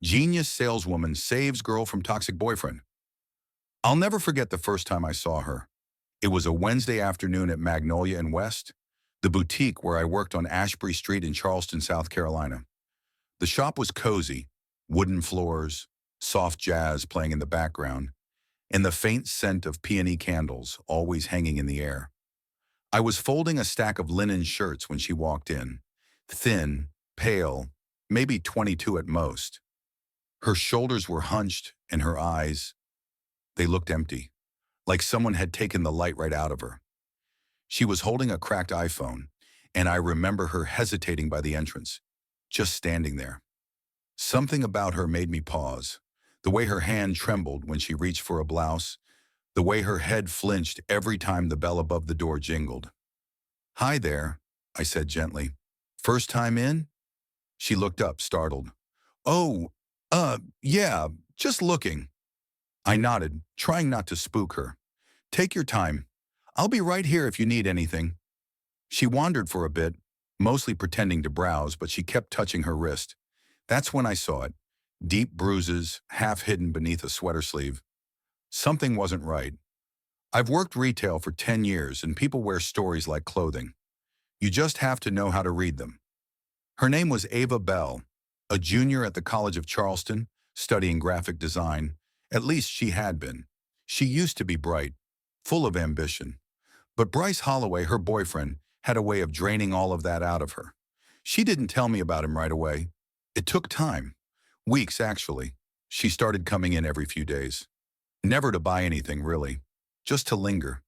Genius saleswoman saves girl from toxic boyfriend. I'll never forget the first time I saw her. It was a Wednesday afternoon at Magnolia and West, the boutique where I worked on Ashbury Street in Charleston, South Carolina. The shop was cozy, wooden floors, soft jazz playing in the background, and the faint scent of peony candles always hanging in the air. I was folding a stack of linen shirts when she walked in, thin, pale, maybe 22 at most. Her shoulders were hunched and her eyes, they looked empty, like someone had taken the light right out of her. She was holding a cracked iPhone, and I remember her hesitating by the entrance, just standing there. Something about her made me pause. The way her hand trembled when she reached for a blouse, the way her head flinched every time the bell above the door jingled. "Hi there," I said gently. "First time in?" She looked up, startled. "Oh, yeah, just looking." I nodded, trying not to spook her. "Take your time. I'll be right here if you need anything." She wandered for a bit, mostly pretending to browse, but she kept touching her wrist. That's when I saw it. Deep bruises, half hidden beneath a sweater sleeve. Something wasn't right. I've worked retail for 10 years and people wear stories like clothing. You just have to know how to read them. Her name was Ava Bell, a junior at the College of Charleston, studying graphic design. At least she had been. She used to be bright, full of ambition. But Bryce Holloway, her boyfriend, had a way of draining all of that out of her. She didn't tell me about him right away. It took time. Weeks, actually. She started coming in every few days. Never to buy anything, really. Just to linger.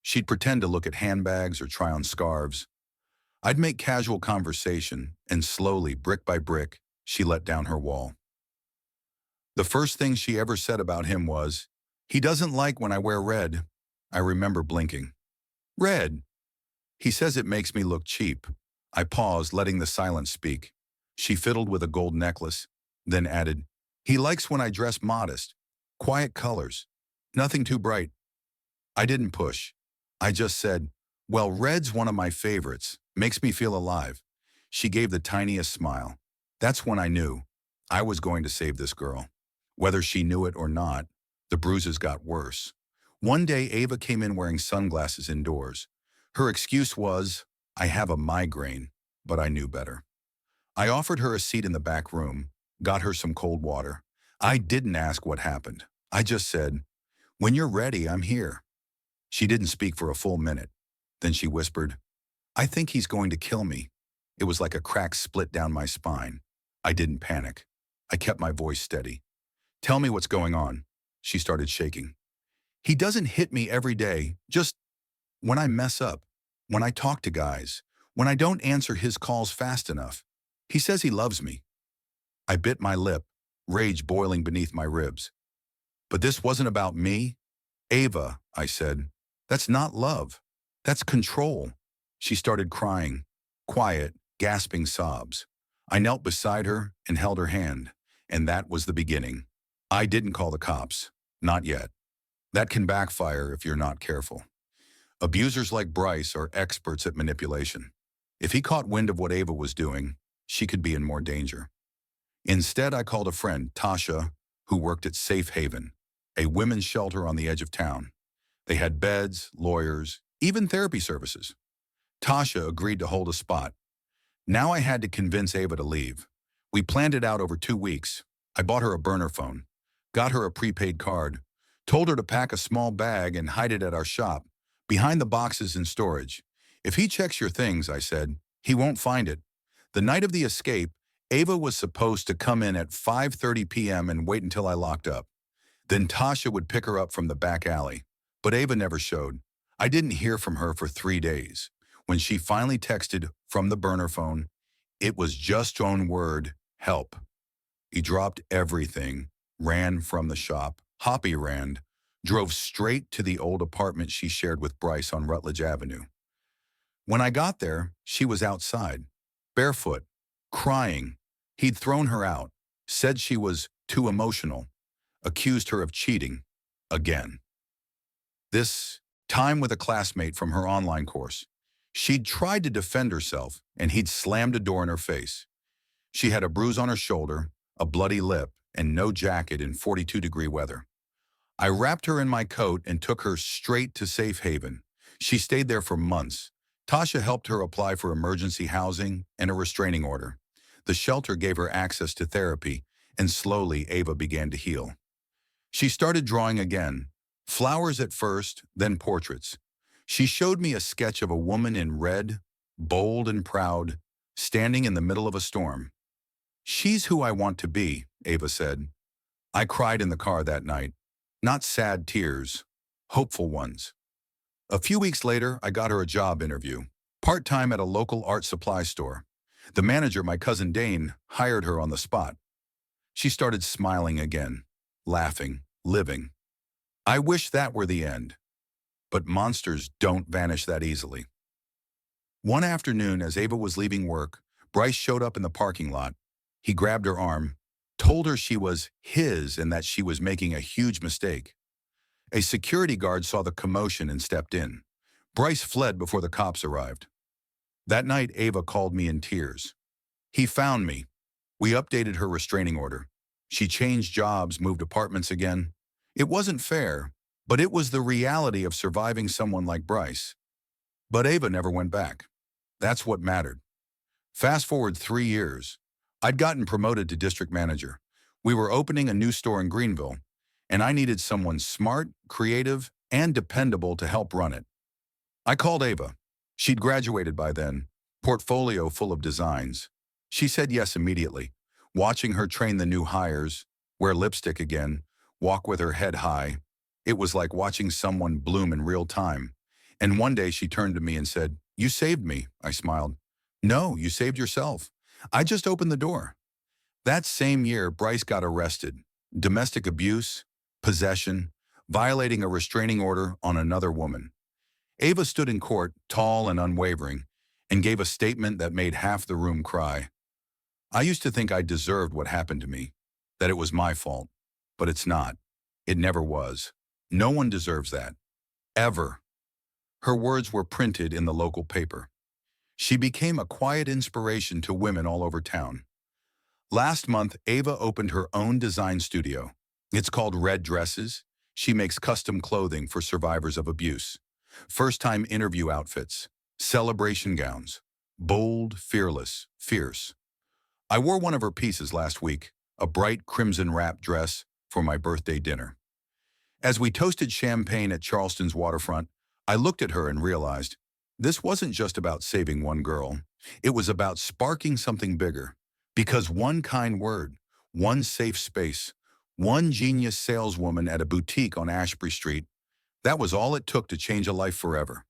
She'd pretend to look at handbags or try on scarves. I'd make casual conversation, and slowly, brick by brick, she let down her wall. The first thing she ever said about him was, "He doesn't like when I wear red." I remember blinking. "Red?" "He says it makes me look cheap." I paused, letting the silence speak. She fiddled with a gold necklace, then added, "He likes when I dress modest, quiet colors, nothing too bright." I didn't push. I just said, "Well, red's one of my favorites, makes me feel alive." She gave the tiniest smile. That's when I knew I was going to save this girl. Whether she knew it or not, the bruises got worse. One day, Ava came in wearing sunglasses indoors. Her excuse was, "I have a migraine," but I knew better. I offered her a seat in the back room, got her some cold water. I didn't ask what happened. I just said, "When you're ready, I'm here." She didn't speak for a full minute. Then she whispered, "I think he's going to kill me." It was like a crack split down my spine. I didn't panic. I kept my voice steady. "Tell me what's going on." She started shaking. "He doesn't hit me every day, just when I mess up, when I talk to guys, when I don't answer his calls fast enough. He says he loves me." I bit my lip, rage boiling beneath my ribs. "But this wasn't about me." "Ava," I said, "that's not love. That's control." She started crying, quiet, gasping sobs. I knelt beside her and held her hand, and that was the beginning. I didn't call the cops. Not yet. That can backfire if you're not careful. Abusers like Bryce are experts at manipulation. If he caught wind of what Ava was doing, she could be in more danger. Instead, I called a friend, Tasha, who worked at Safe Haven, a women's shelter on the edge of town. They had beds, lawyers, even therapy services. Tasha agreed to hold a spot. Now I had to convince Ava to leave. We planned it out over 2 weeks. I bought her a burner phone, got her a prepaid card, told her to pack a small bag and hide it at our shop, behind the boxes in storage. "If he checks your things," I said, "he won't find it." The night of the escape, Ava was supposed to come in at 5:30 p.m. and wait until I locked up. Then Tasha would pick her up from the back alley. But Ava never showed. I didn't hear from her for 3 days. When she finally texted from the burner phone, it was just one word, "Help." He dropped everything, ran from the shop, hoppy ran, drove straight to the old apartment she shared with Bryce on Rutledge Avenue. When I got there, she was outside, barefoot, crying. He'd thrown her out, said she was too emotional, accused her of cheating, again. This time with a classmate from her online course. She'd tried to defend herself, and he'd slammed a door in her face. She had a bruise on her shoulder, a bloody lip, and no jacket in 42-degree weather. I wrapped her in my coat and took her straight to safe haven. She stayed there for months. Tasha helped her apply for emergency housing and a restraining order. The shelter gave her access to therapy, and slowly Ava began to heal. She started drawing again, flowers at first, then portraits. She showed me a sketch of a woman in red, bold and proud, standing in the middle of a storm. "She's who I want to be," Ava said. I cried in the car that night. Not sad tears, hopeful ones. A few weeks later, I got her a job interview, part-time at a local art supply store. The manager, my cousin Dane, hired her on the spot. She started smiling again, laughing, living. I wish that were the end. But monsters don't vanish that easily. One afternoon, as Ava was leaving work, Bryce showed up in the parking lot. He grabbed her arm, told her she was his and that she was making a huge mistake. A security guard saw the commotion and stepped in. Bryce fled before the cops arrived. That night, Ava called me in tears. He found me. We updated her restraining order. She changed jobs, moved apartments again. It wasn't fair, but it was the reality of surviving someone like Bryce. But Ava never went back. That's what mattered. Fast forward 3 years. I'd gotten promoted to district manager. We were opening a new store in Greenville, and I needed someone smart, creative, and dependable to help run it. I called Ava. She'd graduated by then, portfolio full of designs. She said yes immediately. Watching her train the new hires, wear lipstick again, walk with her head high, it was like watching someone bloom in real time. And one day she turned to me and said, "You saved me," I smiled. "No, you saved yourself. I just opened the door." That same year, Bryce got arrested. Domestic abuse, possession, violating a restraining order on another woman. Ava stood in court, tall and unwavering, and gave a statement that made half the room cry. I used to think I deserved what happened to me, that it was my fault, but it's not. It never was. No one deserves that. Ever. Her words were printed in the local paper. She became a quiet inspiration to women all over town. Last month, Ava opened her own design studio. It's called Red Dresses. She makes custom clothing for survivors of abuse. First-time interview outfits, celebration gowns, bold, fearless, fierce. I wore one of her pieces last week, a bright crimson wrap dress, for my birthday dinner. As we toasted champagne at Charleston's waterfront, I looked at her and realized this wasn't just about saving one girl. It was about sparking something bigger. Because one kind word, one safe space, one genius saleswoman at a boutique on Ashbury Street, that was all it took to change a life forever.